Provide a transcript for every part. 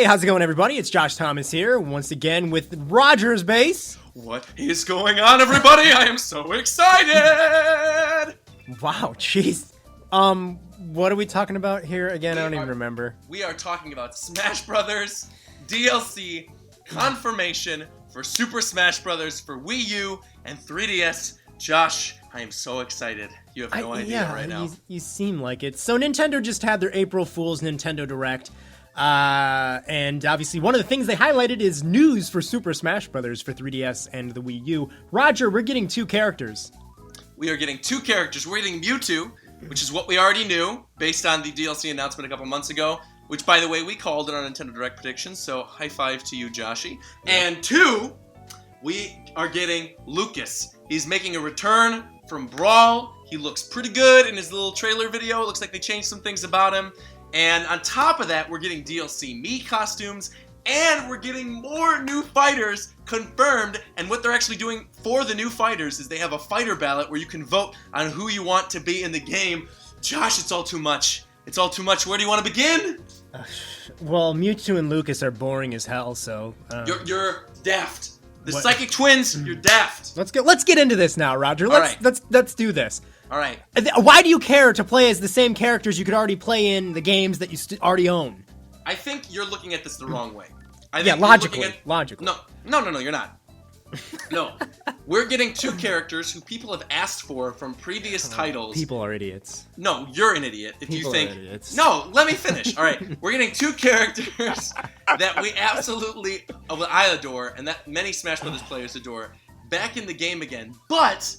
Hey, how's it going, everybody? It's Josh Thomas here, once again with Roger's Base. What is going on, everybody? I am so excited! Wow, jeez. What are we talking about here again? I don't even remember. We are talking about Smash Brothers DLC confirmation for Super Smash Brothers for Wii U and 3DS. Josh, I am so excited. You have no idea right now. You seem like it. So Nintendo just had their April Fool's Nintendo Direct. And obviously one of the things they highlighted is news for Super Smash Brothers for 3DS and the Wii U. Roger, we're getting two characters. We are getting two characters. We're getting Mewtwo, which is what we already knew based on the DLC announcement a couple months ago, which, by the way, we called in our Nintendo Direct predictions, so high five to you, Joshy. And two, we are getting Lucas. He's making a return from Brawl. He looks pretty good in his little trailer video. It looks like they changed some things about him. And on top of that, we're getting DLC Mii costumes, and we're getting more new fighters confirmed. And what they're actually doing for the new fighters is they have a fighter ballot where you can vote on who you want to be in the game. Josh, it's all too much. It's all too much. Where do you want to begin? Well, Mewtwo and Lucas are boring as hell, so... You're daft. The Psychic Twins, you're daft. Let's get into this now, Roger. Let's do this. All right. Why do you care to play as the same characters you could already play in the games that you already own? I think you're looking at this the wrong way. Logically. No, you're not. No. We're getting two characters who people have asked for from previous titles. People are idiots. No, you're an idiot if People you think... are idiots. No, let me finish. All right. We're getting two characters that we absolutely... I adore, and that many Smash Brothers players adore, back in the game again. But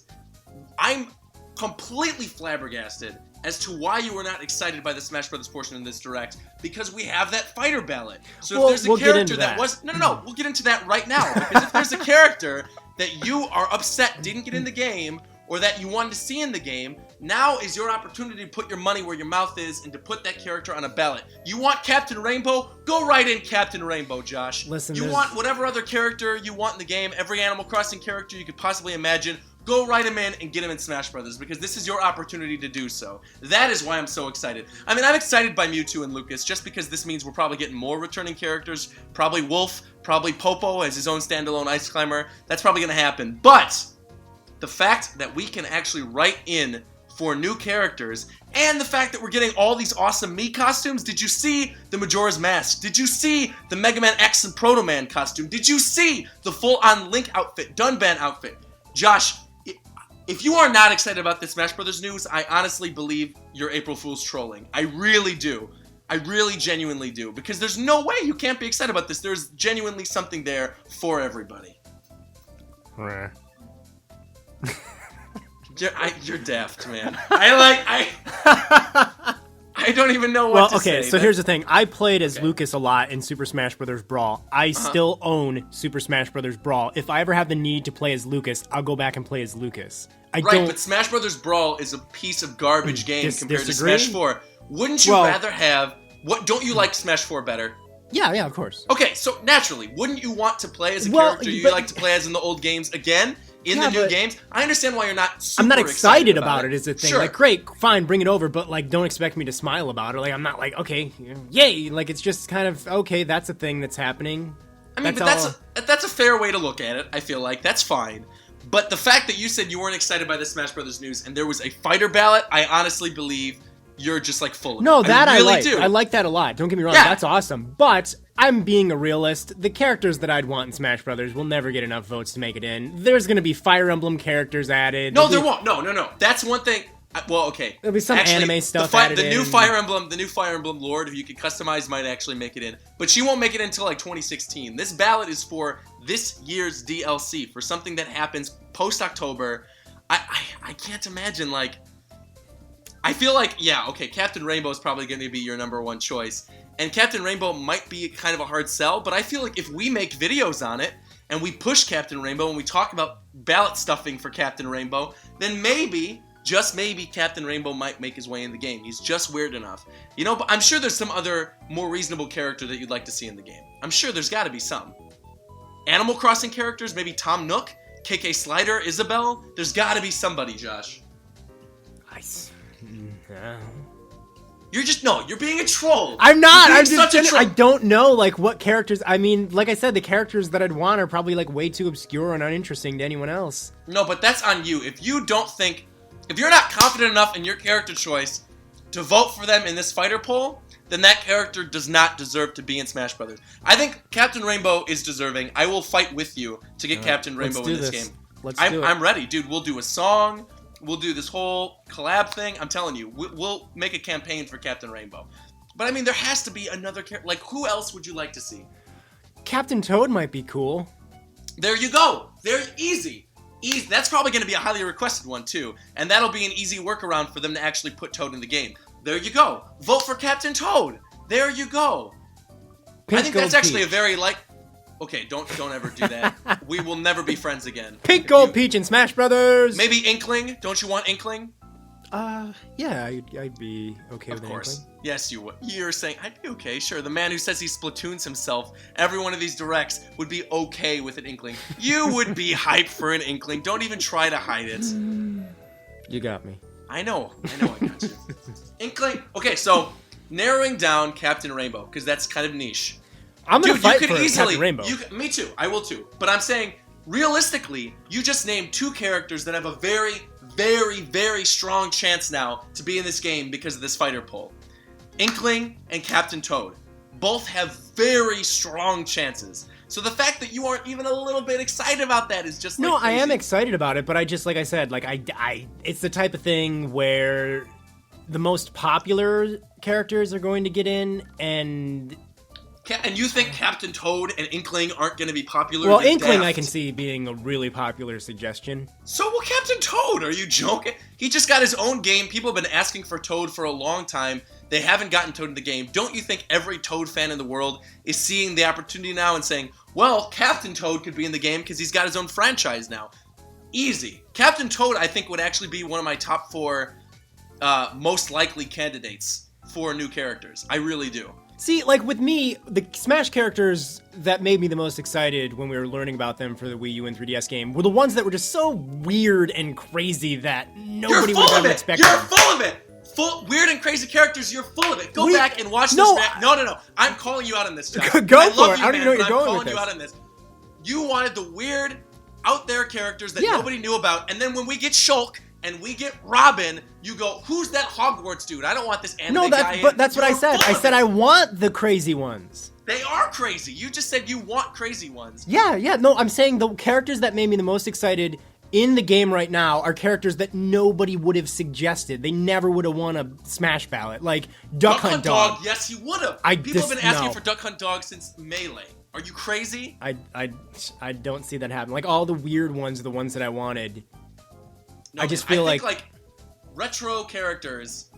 I'm completely flabbergasted as to why you were not excited by the Smash Brothers portion in this Direct, because we have that fighter ballot. So if there's a character that was... No, we'll get into that right now. Because if there's a character that you are upset didn't get in the game, or that you wanted to see in the game, now is your opportunity to put your money where your mouth is and to put that character on a ballot. You want Captain Rainbow? Go right in Captain Rainbow, Josh. Listen, you want whatever other character you want in the game, every Animal Crossing character you could possibly imagine, go write him in and get him in Smash Brothers, because this is your opportunity to do so. That is why I'm so excited. I mean, I'm excited by Mewtwo and Lucas, just because this means we're probably getting more returning characters. Probably Wolf, probably Popo as his own standalone Ice Climber. That's probably going to happen. But the fact that we can actually write in for new characters, and the fact that we're getting all these awesome Mii costumes. Did you see the Majora's Mask? Did you see the Mega Man X and Proto Man costume? Did you see the full-on Link outfit, Dunban outfit? Josh, if you are not excited about this Smash Brothers news, I honestly believe you're April Fool's trolling. I really do. I really genuinely do. Because there's no way you can't be excited about this. There's genuinely something there for everybody. You're daft, man. I don't even know what to say. So here's the thing. I played as Lucas a lot in Super Smash Bros. Brawl. I still own Super Smash Bros. Brawl. If I ever have the need to play as Lucas, I'll go back and play as Lucas. But Smash Bros. Brawl is a piece of garbage game compared to Smash 4. Wouldn't you rather have... Don't you like Smash 4 better? Yeah, of course. Okay, so naturally, wouldn't you want to play as a character you like to play as in the old games again? In the new games? I understand why you're not super I'm not excited about it is the thing. Sure. Like, great, fine, bring it over, but, like, don't expect me to smile about it. Like, I'm not like, okay, yay! Like, it's just kind of, okay, that's a thing that's happening. I mean, that's a fair way to look at it, I feel like. That's fine. But the fact that you said you weren't excited by the Smash Brothers news and there was a fighter ballot, I honestly believe you're just, like, full of it. No, that I really like. do. I like that a lot. Don't get me wrong, that's awesome. But I'm being a realist. The characters that I'd want in Smash Brothers will never get enough votes to make it in. There's going to be Fire Emblem characters added. No, there won't. No. That's one thing. Well, okay. There'll be some anime stuff added the new Fire Emblem Lord, who you can customize, might actually make it in. But she won't make it until, like, 2016. This ballot is for this year's DLC, for something that happens post-October. I can't imagine, like... I feel like, Captain Rainbow is probably going to be your number one choice. And Captain Rainbow might be kind of a hard sell, but I feel like if we make videos on it, and we push Captain Rainbow, and we talk about ballot stuffing for Captain Rainbow, then maybe, just maybe, Captain Rainbow might make his way in the game. He's just weird enough. You know, but I'm sure there's some other, more reasonable character that you'd like to see in the game. I'm sure there's got to be some. Animal Crossing characters, maybe Tom Nook, KK Slider, Isabelle. There's got to be somebody, Josh. Nice. You're being a troll. I'm not. You're I'm being just such a troll. I don't know like what characters. I mean, like I said, the characters that I'd want are probably like way too obscure and uninteresting to anyone else. No, but that's on you. If you're not confident enough in your character choice to vote for them in this fighter poll, then that character does not deserve to be in Smash Brothers. I think Captain Rainbow is deserving. I will fight with you to get Captain Rainbow in this game. Let's do it. I'm ready, dude. We'll do a song. We'll do this whole collab thing. I'm telling you, we'll make a campaign for Captain Rainbow. But I mean, there has to be another character. Like, who else would you like to see? Captain Toad might be cool. There you go. They're easy. That's probably going to be a highly requested one, too. And that'll be an easy workaround for them to actually put Toad in the game. There you go. Vote for Captain Toad. There you go. Pink I think that's Gold actually Peach. a very, Okay, don't ever do that. We will never be friends again. Pink Gold Peach in Smash Brothers. Maybe Inkling. Don't you want Inkling? Yeah, I'd be okay with Of course. Inkling. Yes, you would. You're saying, I'd be okay, sure. The man who says he Splatoons himself, every one of these directs, would be okay with an Inkling. You would be hyped for an Inkling. Don't even try to hide it. You got me. I know I got you. Inkling. Okay, so narrowing down Captain Rainbow, because that's kind of niche. I'm gonna fight for Captain Rainbow. Me too. I will too. But I'm saying, realistically, you just named two characters that have a very, very, very strong chance now to be in this game because of this fighter poll. Inkling and Captain Toad. Both have very strong chances. So the fact that you aren't even a little bit excited about that is just No, I crazy. am excited about it, but I just, like I said, like I it's the type of thing where the most popular characters are going to get in, and you think Captain Toad and Inkling aren't going to be popular? well, They're Inkling daft. I can see being a really popular suggestion. So will Captain Toad. Are you joking? He just got his own game. People have been asking for Toad for a long time. They haven't gotten Toad in the game. Don't you think every Toad fan in the world is seeing the opportunity now and saying, well, Captain Toad could be in the game because he's got his own franchise now? Easy. Captain Toad, I think, would actually be one of my top 4 most likely candidates for new characters. I really do. See, like with me, the Smash characters that made me the most excited when we were learning about them for the Wii U and 3DS game were the ones that were just so weird and crazy that nobody would have ever expected. You're full of it! Weird and crazy characters, you're full of it. Go back and watch this. No, I'm calling you out on this, John. Go for it. I don't even know where you're going with this. I'm calling you out on this. You wanted the weird, out there characters that nobody knew about, and then when we get Shulk and we get Robin, you go, who's that Hogwarts dude? I don't want this anime guy but that's what I said. I said I want the crazy ones. They are crazy. You just said you want crazy ones. Yeah. No, I'm saying the characters that made me the most excited in the game right now are characters that nobody would have suggested. They never would have won a Smash ballot. Like Duck Hunt Dog. Yes, he would have. People have been asking for Duck Hunt Dog since Melee. Are you crazy? I don't see that happen. Like all the weird ones are the ones that I wanted. No, I just feel I think retro characters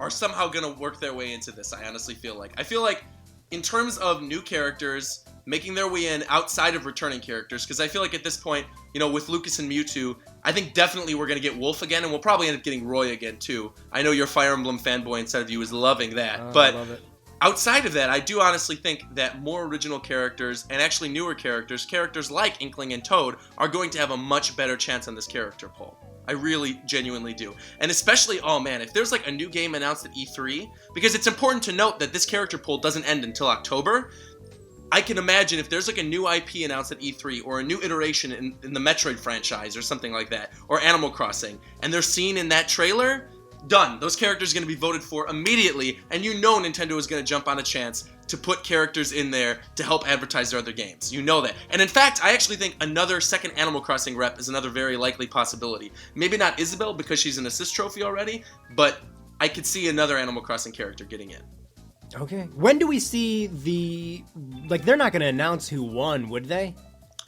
are somehow gonna work their way into this. I honestly feel like. I feel like in terms of new characters making their way in outside of returning characters, because I feel like at this point, with Lucas and Mewtwo, I think definitely we're gonna get Wolf again, and we'll probably end up getting Roy again too. I know your Fire Emblem fanboy inside of you is loving that, but I love it. Outside of that, I do honestly think that more original characters, and actually newer characters like Inkling and Toad, are going to have a much better chance on this character poll. I really, genuinely do. And especially, oh man, if there's a new game announced at E3, because it's important to note that this character poll doesn't end until October, I can imagine if there's a new IP announced at E3, or a new iteration in the Metroid franchise, or something like that, or Animal Crossing, and they're seen in that trailer, done. Those characters are going to be voted for immediately, and Nintendo is going to jump on a chance to put characters in there to help advertise their other games. You know that. And in fact, I actually think another second Animal Crossing rep is another very likely possibility. Maybe not Isabelle because she's an assist trophy already, but I could see another Animal Crossing character getting in. Okay. When do we see they're not going to announce who won, would they?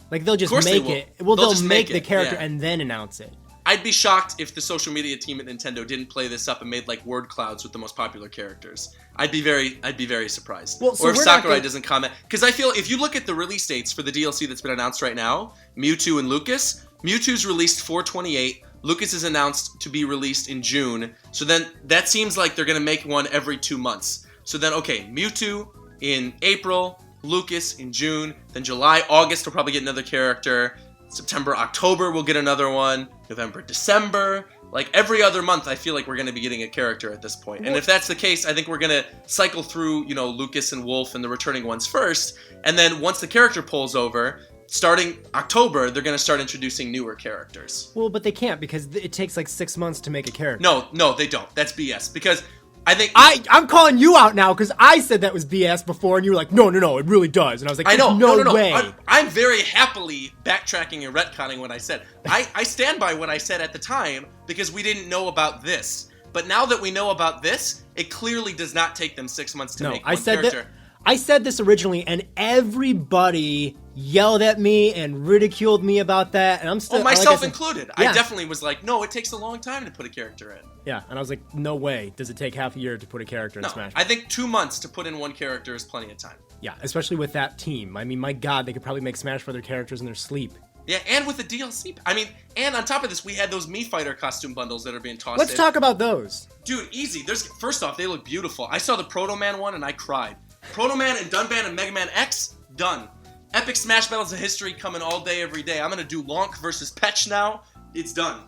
They'll just make it. Well, they'll make the character and then announce it. I'd be shocked if the social media team at Nintendo didn't play this up and made word clouds with the most popular characters. I'd be very surprised. Well, so or if Sakurai doesn't comment, because I feel if you look at the release dates for the DLC that's been announced right now, Mewtwo and Lucas, Mewtwo's released 4/28. Lucas is announced to be released in June. So then that seems like they're gonna make one every 2 months. So then Mewtwo in April, Lucas in June, then July, August we'll probably get another character. September, October, we'll get another one. November, December. Like every other month, I feel like we're going to be getting a character at this point. And if that's the case, I think we're going to cycle through, you know, Lucas and Wolf and the returning ones first. And then once the character pool's over, starting October, they're going to start introducing newer characters. Well, but they can't because it takes like 6 months to make a character. No, they don't. That's BS. Because I think... I'm calling you out now because I said that was BS before and you were like, no, it really does. And I was like, no way. I'm very happily backtracking and retconning what I said. I stand by what I said at the time because we didn't know about this. But now that we know about this, it clearly does not take them 6 months to make one character. I said this originally, and everybody yelled at me and ridiculed me about that, and I'm still... Well, myself included. Yeah. I definitely was like, no, it takes a long time to put a character in. Yeah, and I was like, no way does it take half a year to put a character in Smash. I think 2 months to put in one character is plenty of time. Yeah, especially with that team. I mean, my God, they could probably make Smash Brother characters in their sleep. Yeah, and with the DLC. I mean, and on top of this, we had those Mii Fighter costume bundles that are being tossed in. Let's talk about those. Dude, easy. First off, they look beautiful. I saw the Proto Man one, and I cried. Proto Man and Dunban and Mega Man X, done. Epic Smash Battles of History coming all day, every day. I'm going to do Lonk versus Petch now. It's done.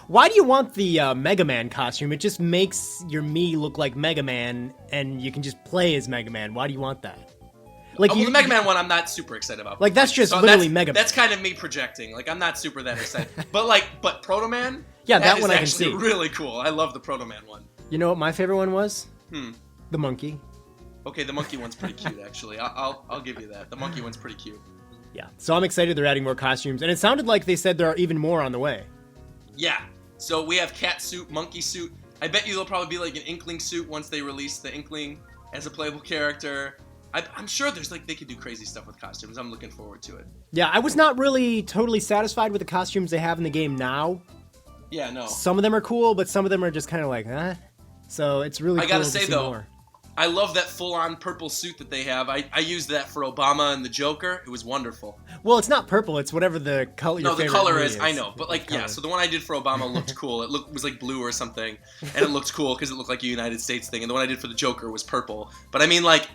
Why do you want the Mega Man costume? It just makes your Mii look like Mega Man, and you can just play as Mega Man. Why do you want that? Like the Mega Man one, I'm not super excited about. Like, that's just literally Mega Man. That's kind of me projecting. Like, I'm not super that excited. But Proto Man? Yeah, that one I can see. That is actually really cool. I love the Proto Man one. You know what my favorite one was? The monkey. Okay, the monkey one's pretty cute, actually. I'll give you that. The monkey one's pretty cute. Yeah, so I'm excited they're adding more costumes, and it sounded like they said there are even more on the way. Yeah, so we have cat suit, monkey suit. I bet you there'll probably be like an Inkling suit once they release the Inkling as a playable character. I'm sure there's like they could do crazy stuff with costumes. I'm looking forward to it. Yeah, I was not really totally satisfied with the costumes they have in the game now. Yeah, no. Some of them are cool, but some of them are just kind of like, So it's really cool I gotta to say see though, more. I love that full-on purple suit that they have. I used that for Obama and the Joker. It was wonderful. Well, it's not purple. It's whatever the color. No, the color is. I know, but like, yeah. So the one I did for Obama looked cool. It was like blue or something, and it looked cool because it looked like a United States thing. And the one I did for the Joker was purple. But I mean, like,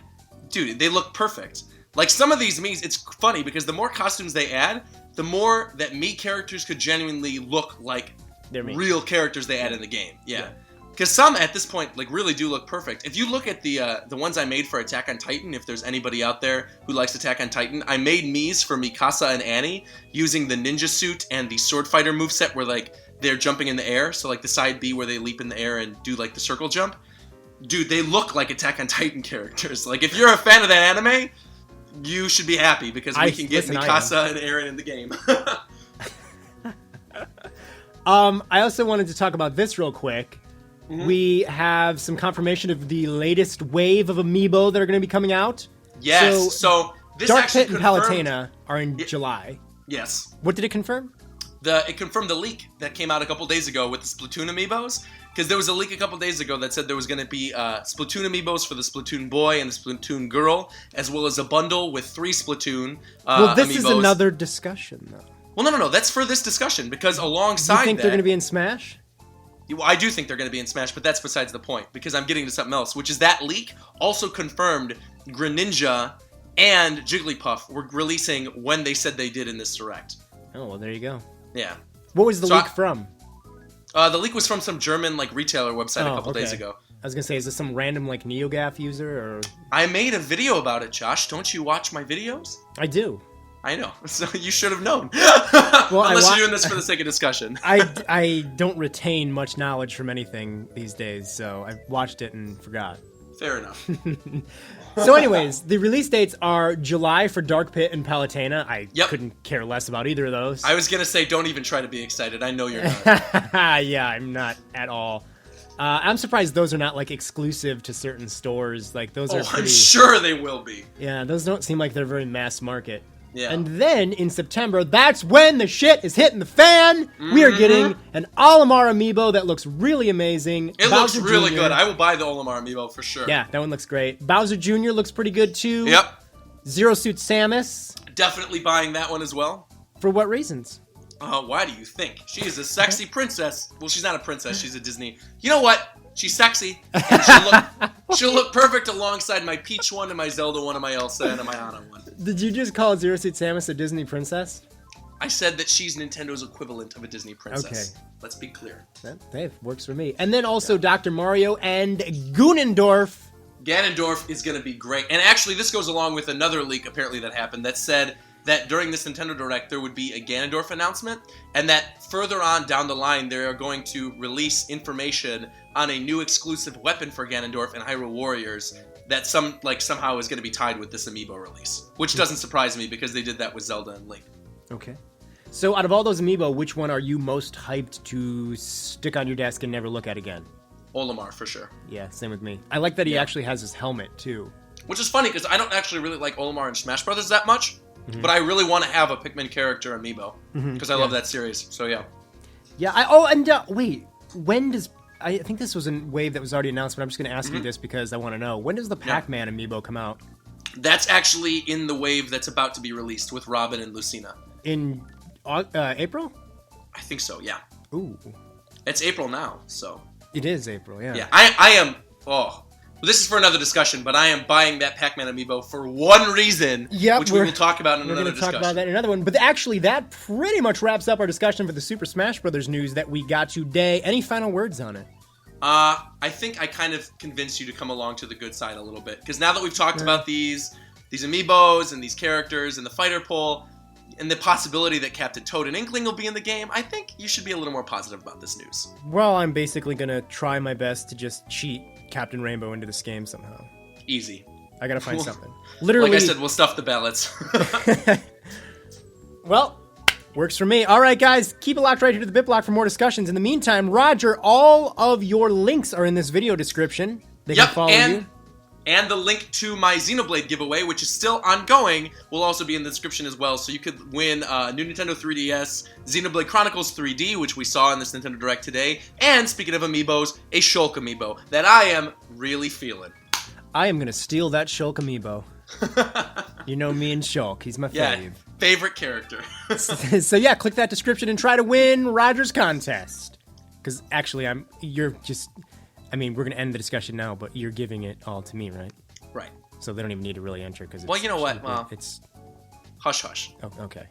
dude, they look perfect. Like some of these Miis, it's funny because the more costumes they add, the more that Mii characters could genuinely look like real characters they add in the game. Yeah. Because some, at this point, like really do look perfect. If you look at the ones I made for Attack on Titan, if there's anybody out there who likes Attack on Titan, I made Miis for Mikasa and Annie using the ninja suit and the sword fighter moveset where like they're jumping in the air. So like the side B where they leap in the air and do like the circle jump. Dude, they look like Attack on Titan characters. Like if you're a fan of that anime, you should be happy because we can get Mikasa and Eren in the game. I also wanted to talk about this real quick. We have some confirmation of the latest wave of Amiibo that are going to be coming out. Yes, so this Dark actually Pit and Palutena are in July. Yes. What did it confirm? It confirmed the leak that came out a couple days ago with the Splatoon Amiibos. Because there was a leak a couple days ago that said there was going to be Splatoon Amiibos for the Splatoon boy and the Splatoon girl, as well as a bundle with 3 Splatoon Well, this Amiibos. is another discussion, though. Well, no. That's for this discussion, because alongside you think they're going to be in Smash? Well, I do think they're going to be in Smash, but that's besides the point, because I'm getting to something else, which is that leak also confirmed Greninja and Jigglypuff were releasing when they said they did in this Direct. Oh, well, there you go. Yeah. What was the leak from? The leak was from some German like retailer website a couple days ago. I was going to say, is this some random like NeoGAF user? Or I made a video about it, Josh. Don't you watch my videos? I do. I know, so you should have known. Well, unless you're doing this for the sake of discussion. I don't retain much knowledge from anything these days, so I watched it and forgot. Fair enough. So anyways, the release dates are July for Dark Pit and Palutena. I couldn't care less about either of those. I was going to say, don't even try to be excited. I know you're not. Yeah, I'm not at all. I'm surprised those are not like exclusive to certain stores. Like those are pretty... I'm sure they will be. Yeah, those don't seem like they're very mass market. Yeah. And then in September, that's when the shit is hitting the fan. We are getting an Olimar Amiibo that looks really amazing. It looks really good. I will buy the Olimar Amiibo for sure. Yeah, that one looks great. Bowser Jr. looks pretty good too. Yep. Zero Suit Samus. Definitely buying that one as well. For what reasons? Why do you think? She is a sexy princess. Well, she's not a princess. She's a Disney. You know what? She's sexy. And she'll look perfect alongside my Peach one and my Zelda one and my Elsa and my Anna one. Did you just call Zero Suit Samus a Disney princess? I said that she's Nintendo's equivalent of a Disney princess. Okay. Let's be clear. That works for me. And then also Dr. Mario and Ganondorf. Ganondorf is going to be great. And actually, this goes along with another leak apparently that happened that said that during this Nintendo Direct, there would be a Ganondorf announcement, and that further on down the line, they are going to release information on a new exclusive weapon for Ganondorf and Hyrule Warriors that somehow is going to be tied with this Amiibo release, which doesn't surprise me because they did that with Zelda and Link. Okay. So out of all those Amiibo, which one are you most hyped to stick on your desk and never look at again? Olimar, for sure. Yeah, same with me. I like that he actually has his helmet, too. Which is funny, because I don't actually really like Olimar and Smash Brothers that much, but I really want to have a Pikmin character Amiibo, because I love that series, so yeah. Yeah, wait, when does... I think this was a wave that was already announced, but I'm just going to ask you this because I want to know. When does the Pac-Man Amiibo come out? That's actually in the wave that's about to be released with Robin and Lucina. In April? I think so, yeah. Ooh. It's April now, so... It is April, yeah. Yeah, I am... Oh, this is for another discussion, but I am buying that Pac-Man Amiibo for one reason, which we will talk about in another discussion. We're going to talk about that in another one. But actually, that pretty much wraps up our discussion for the Super Smash Bros. News that we got today. Any final words on it? I think I kind of convinced you to come along to the good side a little bit. Because now that we've talked about these Amiibos and these characters and the fighter poll, and the possibility that Captain Toad and Inkling will be in the game, I think you should be a little more positive about this news. Well, I'm basically going to try my best to just cheat Captain Rainbow into this game somehow. Easy. I got to find something. Literally. Like I said, we'll stuff the ballots. Well, works for me. All right, guys, keep it locked right here to the BitBlock for more discussions. In the meantime, Roger, all of your links are in this video description. They can follow you. And the link to my Xenoblade giveaway, which is still ongoing, will also be in the description as well. So you could win a new Nintendo 3DS, Xenoblade Chronicles 3D, which we saw in this Nintendo Direct today. And speaking of Amiibos, a Shulk Amiibo that I am really feeling. I am going to steal that Shulk Amiibo. You know me and Shulk. He's my fave. Yeah, favorite character. So yeah, click that description and try to win Roger's contest. Because actually, we're going to end the discussion now, but you're giving it all to me, right? Right. So they don't even need to really enter because well, you know what? It's hush hush. Oh, okay.